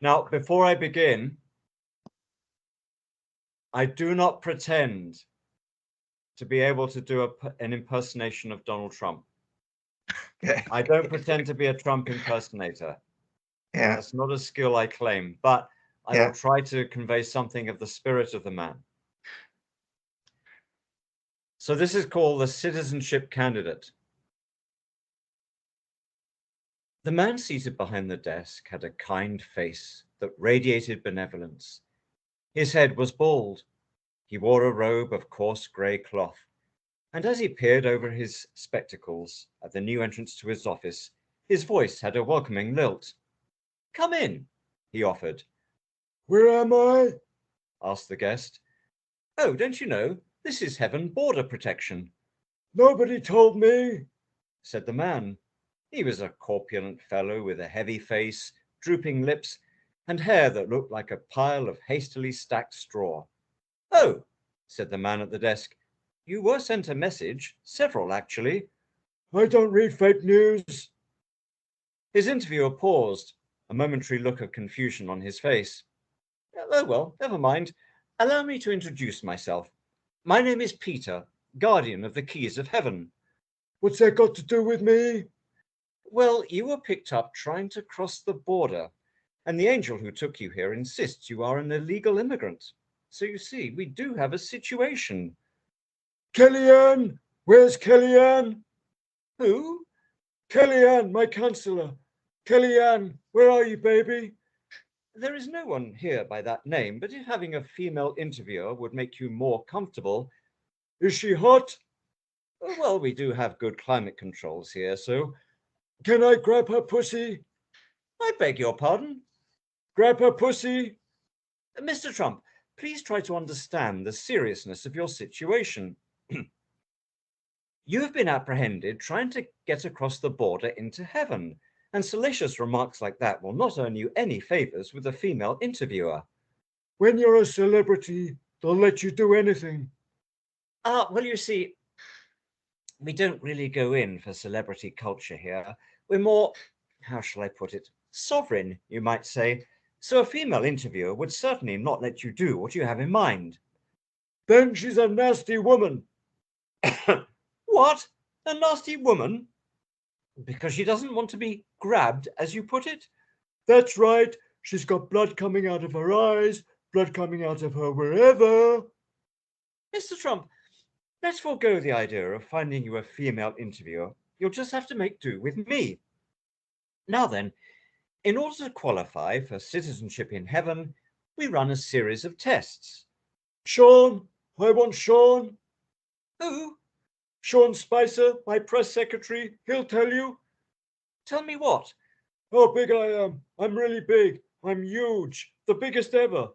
Now, before I begin, I do not pretend to be able to do an impersonation of Donald Trump. Okay. I don't pretend to be a Trump impersonator. Yeah. That's not a skill I claim, but I Yeah. will try to convey something of the spirit of the man. So this is called the citizenship candidate. The man seated behind the desk had a kind face that radiated benevolence. His head was bald. He wore a robe of coarse grey cloth, and as he peered over his spectacles at the new entrance to his office, his voice had a welcoming lilt. "Come in," he offered. Where am I? asked the guest. "Oh, don't you know? This is Heaven Border Protection," Nobody told me. said the man. He was a corpulent fellow with a heavy face, drooping lips, and hair that looked like a pile of hastily stacked straw. "Oh," said the man at the desk, "you were sent a message, several actually." I don't read fake news. His interviewer paused, a momentary look of confusion on his face. "Oh, well, never mind. Allow me to introduce myself. My name is Peter, guardian of the keys of heaven." What's that got to do with me? "Well, you were picked up trying to cross the border, and the angel who took you here insists you are an illegal immigrant. So you see, we do have a situation." Kellyanne? Where's Kellyanne? "Who?" Kellyanne, my counselor. Kellyanne, where are you, baby? "There is no one here by that name, but if having a female interviewer would make you more comfortable—" Is she hot? "Well, we do have good climate controls here, so—" Can I grab her pussy? "I beg your pardon?" Grab her pussy? "Mr. Trump, please try to understand the seriousness of your situation. You have been apprehended trying to get across the border into heaven, and salacious remarks like that will not earn you any favors with a female interviewer." When you're a celebrity, they'll let you do anything. Well, you see, we don't really go in for celebrity culture here. We're more, how shall I put it, sovereign, you might say. So a female interviewer would certainly not let you do what you have in mind." Then she's a nasty woman. "What? A nasty woman? Because she doesn't want to be grabbed, as you put it?" That's right. She's got blood coming out of her eyes, blood coming out of her wherever. "Mr. Trump, let's forego the idea of finding you a female interviewer. You'll just have to make do with me. Now then, in order to qualify for citizenship in heaven, we run a series of tests." Sean, I want Sean. "Who? Sean Spicer, my press secretary. He'll tell you Tell me what?" how big I am. I'm really big. I'm huge. The biggest ever.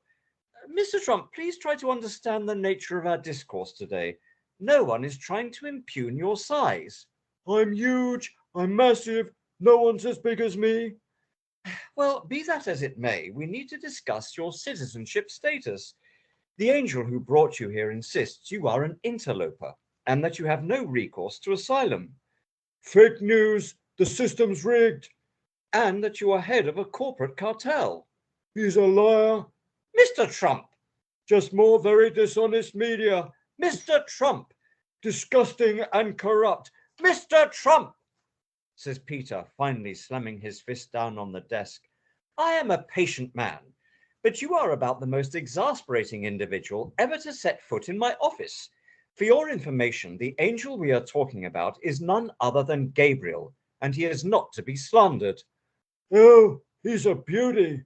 "Mr. Trump, please try to understand the nature of our discourse today. No one is trying to impugn your size." I'm huge. I'm massive. No one's as big as me. "Well, be that as it may, we need to discuss your citizenship status. The angel who brought you here insists you are an interloper and that you have no recourse to asylum, Fake news. The system's rigged. and that you are head of a corporate cartel." He's a liar. "Mr. Trump! Just more very dishonest media. Mr. Trump! Disgusting and corrupt. Mr. Trump!" says Peter, finally slamming his fist down on the desk. "I am a patient man, but you are about the most exasperating individual ever to set foot in my office. For your information, the angel we are talking about is none other than Gabriel, and he is not to be slandered." Oh, he's a beauty.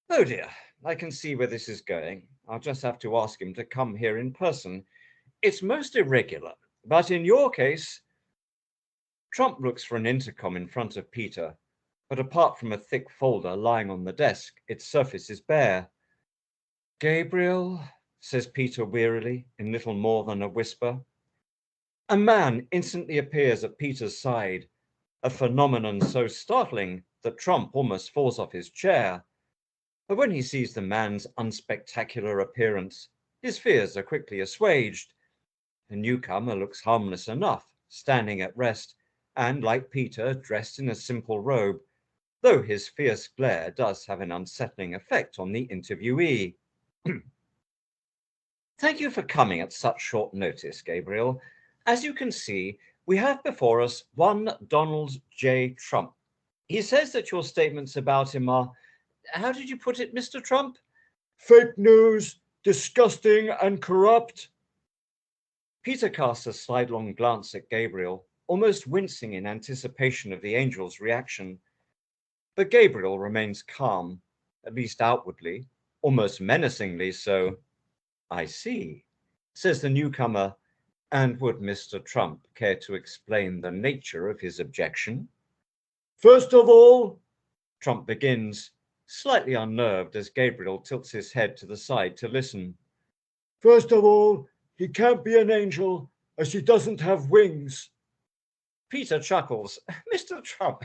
"Oh dear, I can see where this is going. I'll just have to ask him to come here in person. It's most irregular, but in your case—" Trump looks for an intercom in front of Peter, but apart from a thick folder lying on the desk, its surface is bare. "Gabriel," says Peter wearily, in little more than a whisper. A man instantly appears at Peter's side, a phenomenon so startling that Trump almost falls off his chair. But when he sees the man's unspectacular appearance, his fears are quickly assuaged. The newcomer looks harmless enough, standing at rest, and, like Peter, dressed in a simple robe. though his fierce glare does have an unsettling effect on the interviewee. Thank you for coming at such short notice, Gabriel. As you can see, we have before us one Donald J. Trump. He says that your statements about him are, how did you put it, Mr. Trump? Fake news, disgusting and corrupt. Peter casts a sidelong glance at Gabriel, almost wincing in anticipation of the angel's reaction. But Gabriel remains calm, at least outwardly, almost menacingly so. I see, says the newcomer, and would Mr. Trump care to explain the nature of his objection? First of all, Trump begins, slightly unnerved as Gabriel tilts his head to the side to listen. first of all, he can't be an angel as he doesn't have wings. Peter chuckles. Mr. Trump,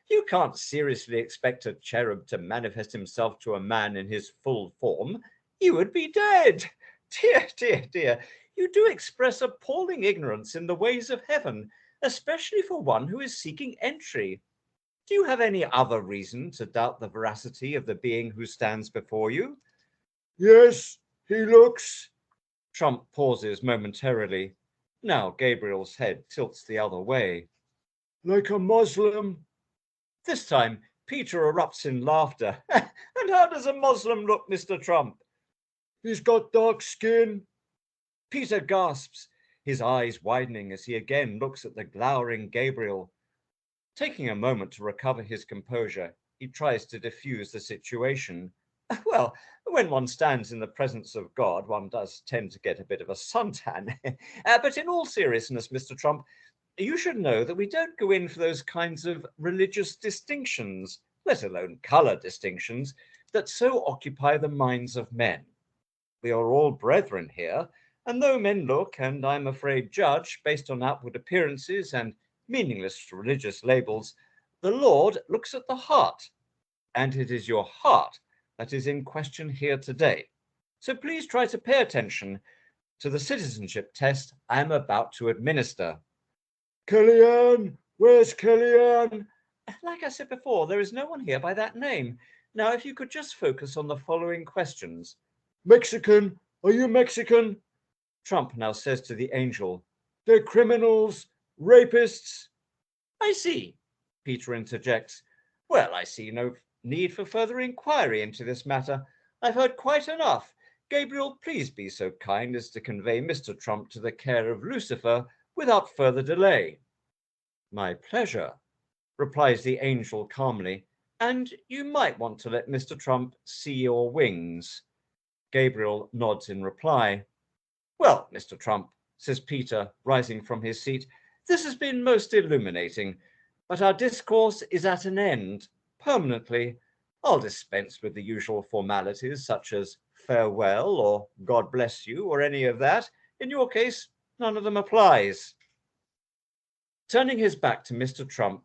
you can't seriously expect a cherub to manifest himself to a man in his full form. You would be dead. Dear, dear, dear, you do express appalling ignorance in the ways of heaven, especially for one who is seeking entry. Do you have any other reason to doubt the veracity of the being who stands before you? Yes, he looks. Trump pauses momentarily. Now Gabriel's head tilts the other way. Like a Muslim. This time, Peter erupts in laughter. And how does a Muslim look, Mr. Trump? He's got dark skin. Peter gasps, his eyes widening as he again looks at the glowering Gabriel. Taking a moment to recover his composure, he tries to diffuse the situation. Well, when one stands in the presence of God, one does tend to get a bit of a suntan. But in all seriousness, Mr. Trump, you should know that we don't go in for those kinds of religious distinctions, let alone color distinctions, that so occupy the minds of men. We are all brethren here, and though men look, and I'm afraid judge, based on outward appearances and meaningless religious labels, the Lord looks at the heart, and it is your heart that is in question here today. So please try to pay attention to the citizenship test I am about to administer. Kellyanne, where's Kellyanne? Like I said before, there is no one here by that name. Now, if you could just focus on the following questions. Mexican, are you Mexican? Trump now says to the angel. They're criminals, rapists. I see, Peter interjects. Well, I see no need for further inquiry into this matter. I've heard quite enough. Gabriel, please be so kind as to convey Mr. Trump to the care of Lucifer without further delay. My pleasure, replies the angel calmly, and you might want to let Mr. Trump see your wings. Gabriel nods in reply. Well, Mr. Trump, says Peter, rising from his seat, this has been most illuminating, but our discourse is at an end, permanently. I'll dispense with the usual formalities such as farewell or God bless you or any of that. In your case, none of them applies. Turning his back to Mr. Trump,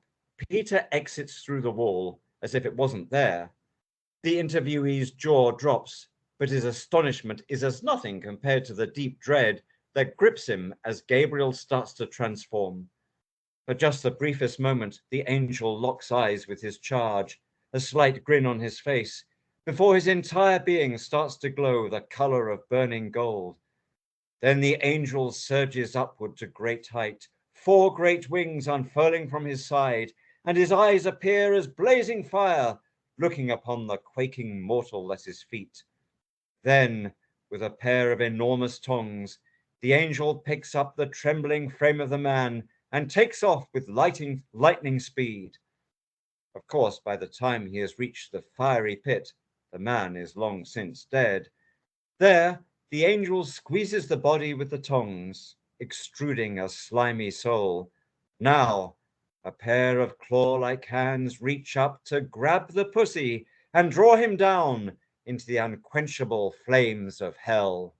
Peter exits through the wall as if it wasn't there. The interviewee's jaw drops, but his astonishment is as nothing compared to the deep dread that grips him as Gabriel starts to transform. For just the briefest moment, the angel locks eyes with his charge, a slight grin on his face, before his entire being starts to glow the color of burning gold. Then the angel surges upward to great height, 4 great wings unfurling from his side, and his eyes appear as blazing fire, looking upon the quaking mortal at his feet. Then, with a pair of enormous tongs, the angel picks up the trembling frame of the man and takes off with lightning speed. Of course, by the time he has reached the fiery pit, the man is long since dead. There, the angel squeezes the body with the tongs, extruding a slimy soul. Now, a pair of claw-like hands reach up to grab the pussy and draw him down into the unquenchable flames of hell.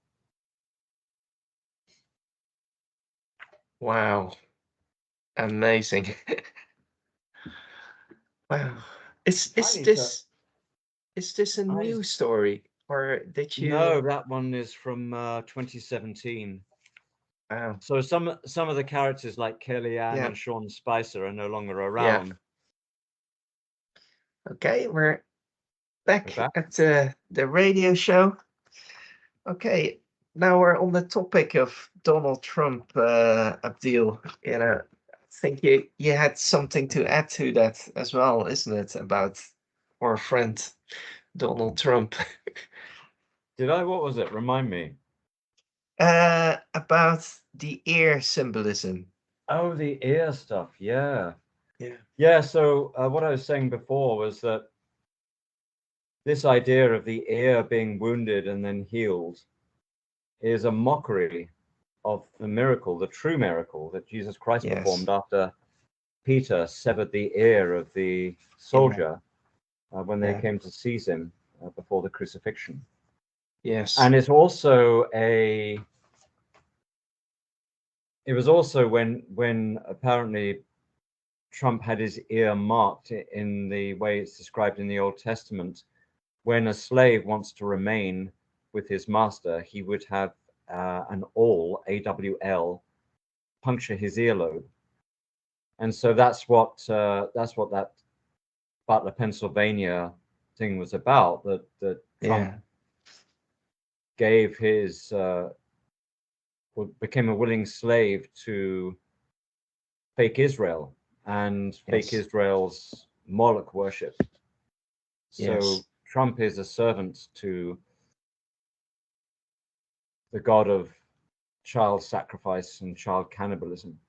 Wow. Amazing. Wow. Is I is need this is this a I- new story or did you? No, that one is from 2017. Wow. So some of the characters like Kellyanne Yeah. and Sean Spicer are no longer Yeah. around. Okay, we're back back. at the radio show. Okay, now we're on the topic of Donald Trump, Abdiel. I think you had something to add to that as well, isn't it? About our friend Donald Trump. Did I? What was it? Remind me. About the ear symbolism. Oh, the ear stuff. Yeah. Yeah. Yeah. So what I was saying before was that this idea of the ear being wounded and then healed is a mockery of the miracle, the true miracle that Jesus Christ Yes. performed after Peter severed the ear of the soldier when they Yeah. came to seize him before the crucifixion. Yes. And it's also it was also when apparently Trump had his ear marked in the way it's described in the Old Testament. When a slave wants to remain with his master, he would have an awl, AWL, puncture his earlobe. And so that's what that Butler, Pennsylvania thing was about. That Trump gave his became a willing slave to fake Israel and fake Israel's Moloch worship. So Trump is a servant to the god of child sacrifice and child cannibalism.